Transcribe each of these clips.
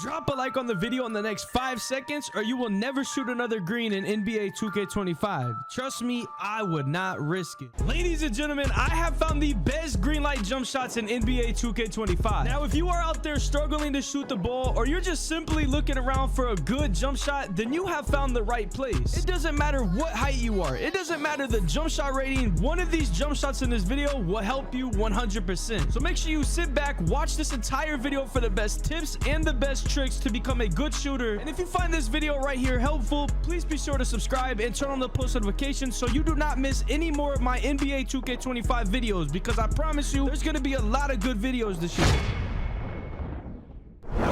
Drop a like on the video in the next 5 seconds or you will never shoot another green in NBA 2K25. Trust me, I would not risk it. Ladies and gentlemen, I have found the best green light jump shots in NBA 2K25. Now, if you are out there struggling to shoot the ball or you're just simply looking around for a good jump shot, then you have found the right place. It doesn't matter what height you are. It doesn't matter the jump shot rating. One of these jump shots in this video will help you 100%. So make sure you sit back, watch this entire video for the best tips and the best tricks to become a good shooter. And if you find this video right here helpful, please be sure to subscribe and turn on the post notifications so you do not miss any more of my NBA 2K25 videos, because I promise you there's going to be a lot of good videos this year.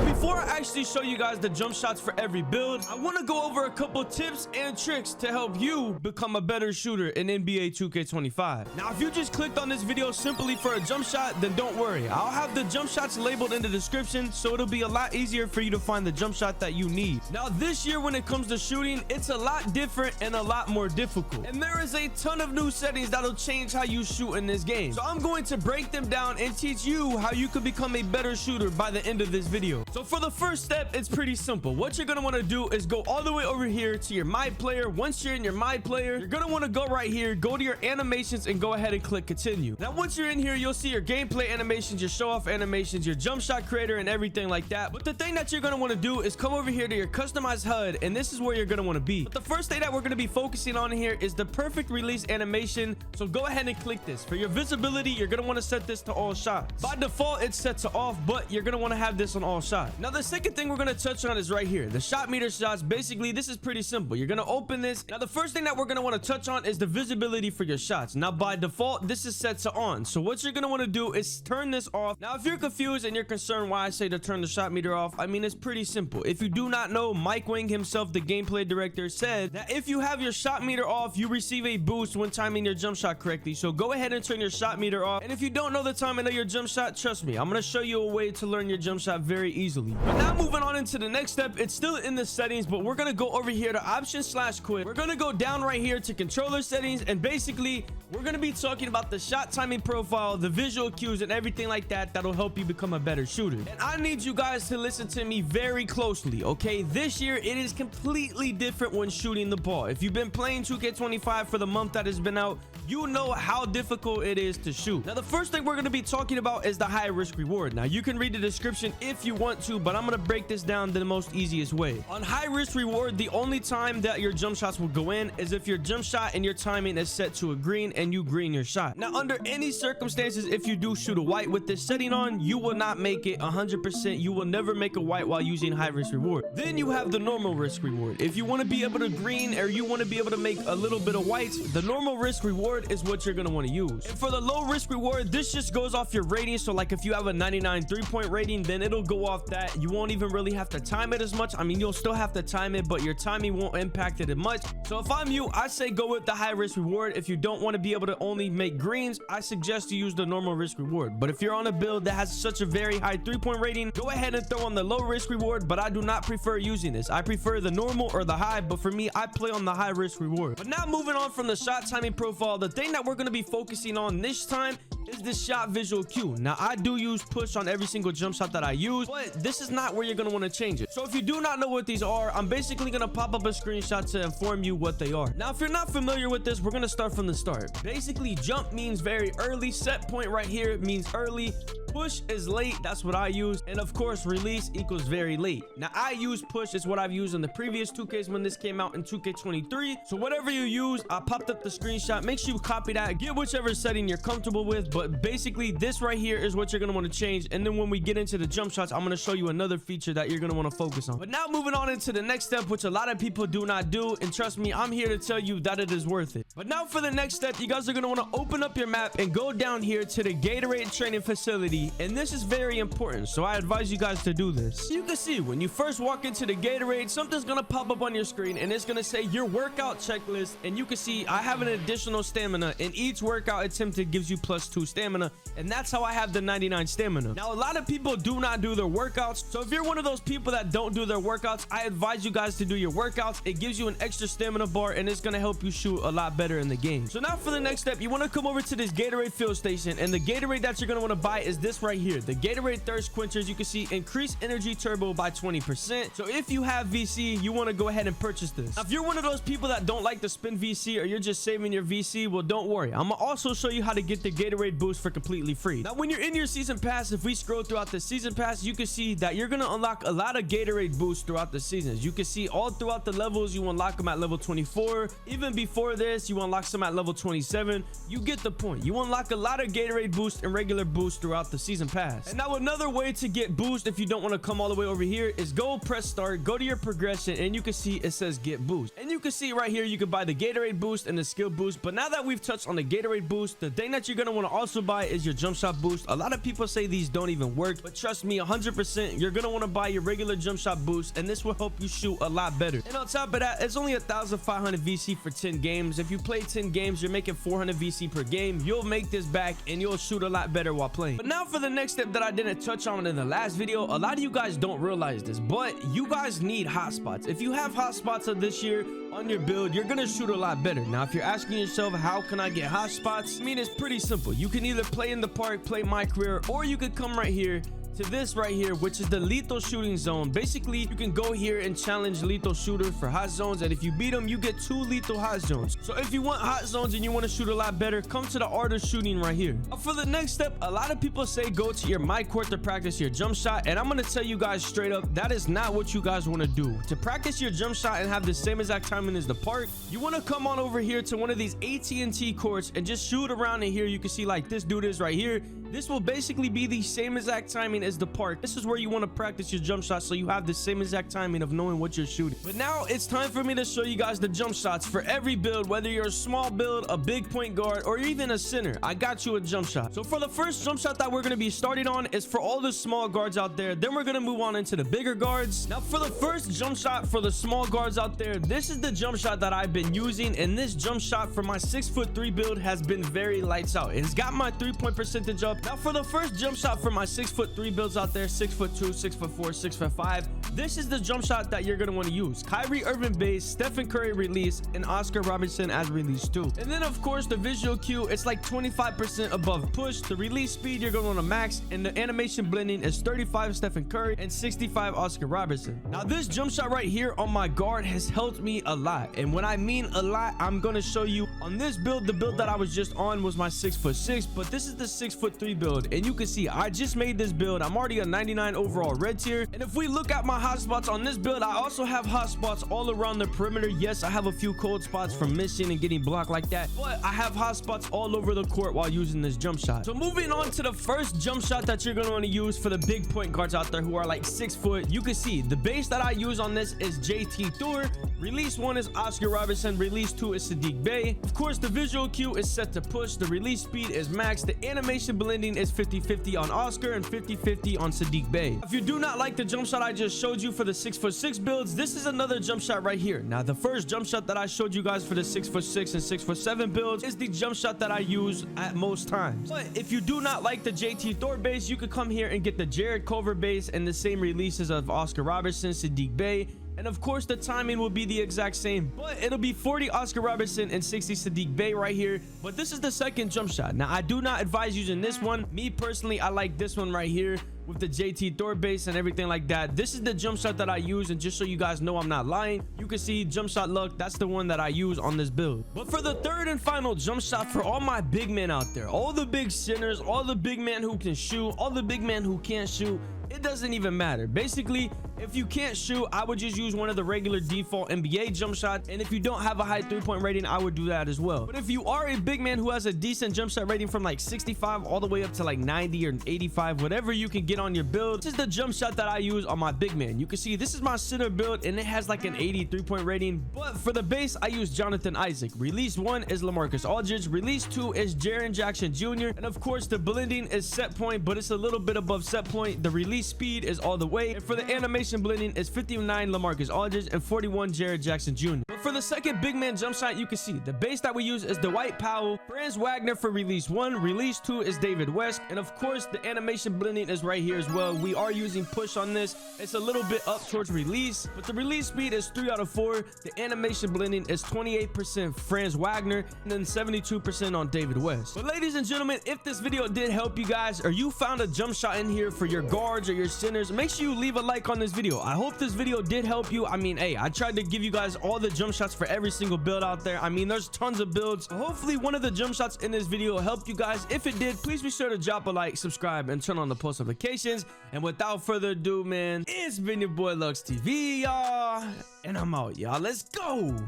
Before I actually show you guys the jump shots for every build, I want to go over a couple tips and tricks to help you become a better shooter in NBA 2K25. Now, if you just clicked on this video simply for a jump shot, then don't worry. I'll have the jump shots labeled in the description, so it'll be a lot easier for you to find the jump shot that you need. Now, this year when it comes to shooting, it's a lot different and a lot more difficult. And there is a ton of new settings that'll change how you shoot in this game. So I'm going to break them down and teach you how you can become a better shooter by the end of this video. So for the first step, it's pretty simple. What you're going to want to do is go all the way over here to your My Player. Once you're in your My Player, you're going to want to go right here, go to your animations, and go ahead and click continue. Now, once you're in here, you'll see your gameplay animations, your show off animations, your jump shot creator, and everything like that. But the thing that you're going to want to do is come over here to your customized HUD, and this is where you're going to want to be. But the first thing that we're going to be focusing on here is the perfect release animation. So go ahead and click this. For your visibility, you're going to want to set this to all shots. By default, it's set to off, but you're going to want to have this on all shots. Now, the second thing we're going to touch on is right here, the shot meter shots. Basically, this is pretty simple. You're going to open this. Now, the first thing that we're going to want to touch on is the visibility for your shots. Now, by default, this is set to on. So what you're going to want to do is turn this off. Now, if you're confused and you're concerned why I say to turn the shot meter off, I mean, it's pretty simple. If you do not know, Mike Wing himself, the gameplay director, said that if you have your shot meter off, you receive a boost when timing your jump shot correctly. So go ahead and turn your shot meter off. And if you don't know the timing of your jump shot, trust me, I'm going to show you a way to learn your jump shot very easily. But now moving on into the next step, it's still in the settings, but we're going to go over here to options/quit. We're going to go down right here to controller settings, and basically we're going to be talking about the shot timing profile, the visual cues, and everything like that that'll help you become a better shooter. And I need you guys to listen to me very closely, okay? This year it is completely different when shooting the ball. If you've been playing 2K25 for the month that has been out, you know how difficult it is to shoot. Now, the first thing we're going to be talking about is the high risk reward. Now, you can read the description if you want to, but I'm going to break this down the most easiest way. On high risk reward, the only time that your jump shots will go in is if your jump shot and your timing is set to a green and you green your shot. Now, under any circumstances, if you do shoot a white with this setting on, you will not make it 100%. You will never make a white while using high risk reward. Then you have the normal risk reward. If you want to be able to green or you want to be able to make a little bit of whites, the normal risk reward is what you're going to want to use. And for the low risk reward, this just goes off your rating. So like if you have a 99 3-point rating, then it'll go off that. You won't even really have to time it as much. I mean, you'll still have to time it, but your timing won't impact it as much. So if I'm you, I say go with the high risk reward. If you don't want to be able to only make greens, I suggest you use the normal risk reward. But if you're on a build that has such a very high 3-point rating, go ahead and throw on the low risk reward. But I do not prefer using this. I prefer the normal or the high, but for me, I play on the high risk reward. But now moving on from the shot timing profile, the thing that we're going to be focusing on this time is the shot visual cue. Now, I do use push on every single jump shot that I use, but this is not where you're going to want to change it. So if you do not know what these are, I'm basically going to pop up a screenshot to inform you what they are. Now, if you're not familiar with this, we're going to start from the start. Basically, jump means very early. Set point right here means early. Push is late. That's what I use. And of course, release equals very late. Now, I use push. It's what I've used in the previous 2Ks when this came out in 2K23. So whatever you use, I popped up the screenshot. Make sure you copy that. Get whichever setting you're comfortable with. But basically, this right here is what you're going to want to change. And then when we get into the jump shots, I'm going to show you another feature that you're going to want to focus on. But now moving on into the next step, which a lot of people do not do. And trust me, I'm here to tell you that it is worth it. But now for the next step, you guys are going to want to open up your map and go down here to the Gatorade training facility. And this is very important, so I advise you guys to do this. You can see when you first walk into the Gatorade, something's gonna pop up on your screen and it's gonna say your workout checklist. And you can see I have an additional stamina, and each workout attempted gives you +2 stamina, and that's how I have the 99 stamina. Now, a lot of people do not do their workouts, so if you're one of those people that don't do their workouts, I advise you guys to do your workouts. It gives you an extra stamina bar and it's gonna help you shoot a lot better. better in the game. So now for the next step, you want to come over to this Gatorade fill station, and the Gatorade that you're going to want to buy is this right here, the Gatorade Thirst Quenchers. You can see increase energy turbo by 20%. So if you have VC, you want to go ahead and purchase this. Now, if you're one of those people that don't like to spend VC, or you're just saving your VC, well, don't worry, I'm gonna also show you how to get the Gatorade boost for completely free. Now when you're in your season pass, if we scroll throughout the season pass, you can see that you're gonna unlock a lot of Gatorade boosts throughout the seasons. You can see all throughout the levels, you unlock them at level 24. Even before this, you unlock some at level 27. You get the point. You unlock a lot of Gatorade boosts and regular boosts throughout the season pass. And now another way to get boost, if you don't want to come all the way over here, is go press start, go to your progression, and you can see it says get boost. And you can see right here, you can buy the Gatorade boost and the skill boost. But now that we've touched on the Gatorade boost, the thing that you're going to want to also buy is your jump shot boost. A lot of people say these don't even work, but trust me, 100%, you're going to want to buy your regular jump shot boost, and this will help you shoot a lot better. And on top of that, it's only 1,500 VC for 10 games. If you play 10 games, you're making 400 VC per game. You'll make this back and you'll shoot a lot better while playing. But now for the next step that I didn't touch on in the last video, a lot of you guys don't realize this, but you guys need hotspots. If you have hotspots of this year on your build, you're gonna shoot a lot better. Now if you're asking yourself, how can I get hotspots? I mean, it's pretty simple. You can either play in the park, play my career, or you could come right here to this right here, which is the lethal shooting zone. Basically, you can go here and challenge lethal shooter for hot zones, and if you beat them, you get 2 lethal hot zones. So if you want hot zones and you want to shoot a lot better, come to the art of shooting right here. For the next step, a lot of people say go to your my court to practice your jump shot, and I'm going to tell you guys straight up, that is not what you guys want to do. To practice your jump shot and have the same exact timing as the park, you want to come on over here to one of these AT&T courts and just shoot around in here. You can see like this dude is right here. This will basically be the same exact timing as the park. This is where you want to practice your jump shot, so you have the same exact timing of knowing what you're shooting. But now it's time for me to show you guys the jump shots for every build, whether you're a small build, a big point guard, or even a center. I got you a jump shot. So for the first jump shot that we're going to be starting on is for all the small guards out there. Then we're going to move on into the bigger guards. Now for the first jump shot for the small guards out there, this is the jump shot that I've been using, and this jump shot for my 6'3" build has been very lights out. It's got my 3-point percentage up. Now for the first jump shot for my 6'3" builds out there, 6'2", 6'4", 6'5", this is the jump shot that you're going to want to use. Kyrie Irving base, Stephen Curry release, and Oscar Robertson as release too. And then of course the visual cue, it's like 25% above push. The release speed you're going to want to max, and the animation blending is 35 Stephen Curry and 65 Oscar Robertson. Now this jump shot right here on my guard has helped me a lot, and when I mean a lot, I'm going to show you on this build. The build that I was just on was my 6'6", but this is the 6'3" build, and you can see I just made this build. I'm already a 99 overall red tier, and if we look at my hotspots on this build, I also have hotspots all around the perimeter. Yes, I have a few cold spots from missing and getting blocked like that, but I have hotspots all over the court while using this jump shot. So moving on to the first jump shot that you're going to want to use for the big point guards out there who are like 6 foot, you can see the base that I use on this is JT Thor. Release 1 is Oscar Robertson. Release 2 is Saddiq Bey. Of course, the visual cue is set to push. The release speed is max. The animation blending is 50-50 on Oscar and 50-50 on Saddiq Bey. If you do not like the jump shot I just showed you for the 6'6" builds, this is another jump shot right here. Now, the first jump shot that I showed you guys for the 6'6" and 6'7" builds is the jump shot that I use at most times. But if you do not like the JT Thor base, you could come here and get the Jared Culver base and the same releases of Oscar Robertson, Saddiq Bey. And of course, the timing will be the exact same, but it'll be 40 Oscar Robertson and 60 Saddiq Bey right here. But this is the second jump shot. Now, I do not advise using this one. Me personally, I like this one right here with the JT Thor base and everything like that. This is the jump shot that I use, and just so you guys know I'm not lying, you can see jump shot luck. That's the one that I use on this build. But for the third and final jump shot for all my big men out there, all the big centers, all the big men who can shoot, all the big men who can't shoot, it doesn't even matter. Basically, if you can't shoot, I would just use one of the regular default NBA jump shots, and if you don't have a high 3-point rating, I would do that as well. But if you are a big man who has a decent jump shot rating from like 65 all the way up to like 90 or 85, whatever you can get on your build, this is the jump shot that I use on my big man. You can see this is my center build, and it has like an 83-point rating. But for the base, I use Jonathan Isaac. Release 1 is LaMarcus Aldridge. Release 2 is Jaren Jackson Jr. And of course, the blending is set point, but it's a little bit above set point. The release speed is all the way, and for the animation blending is 59 LaMarcus Aldridge and 41 Jared Jackson Jr. But for the second big man jump shot, you can see the base that we use is Dwight Powell. Franz Wagner for release 1. Release 2 is David West. And of course, the animation blending is right here as well. We are using push on this. It's a little bit up towards release, but the release speed is 3 out of 4. The animation blending is 28% Franz Wagner and then 72% on David West. But ladies and gentlemen, if this video did help you guys, or you found a jump shot in here for your guards or your centers, make sure you leave a like on this video. I hope this video did help you. I mean, hey, I tried to give you guys all the jump shots for every single build out there. I mean, there's tons of builds. Hopefully one of the jump shots in this video helped you guys. If it did, please be sure to drop a like, subscribe, and turn on the post notifications. And without further ado, man, it's been your boy LxckTV, y'all, and I'm out, y'all. Let's go.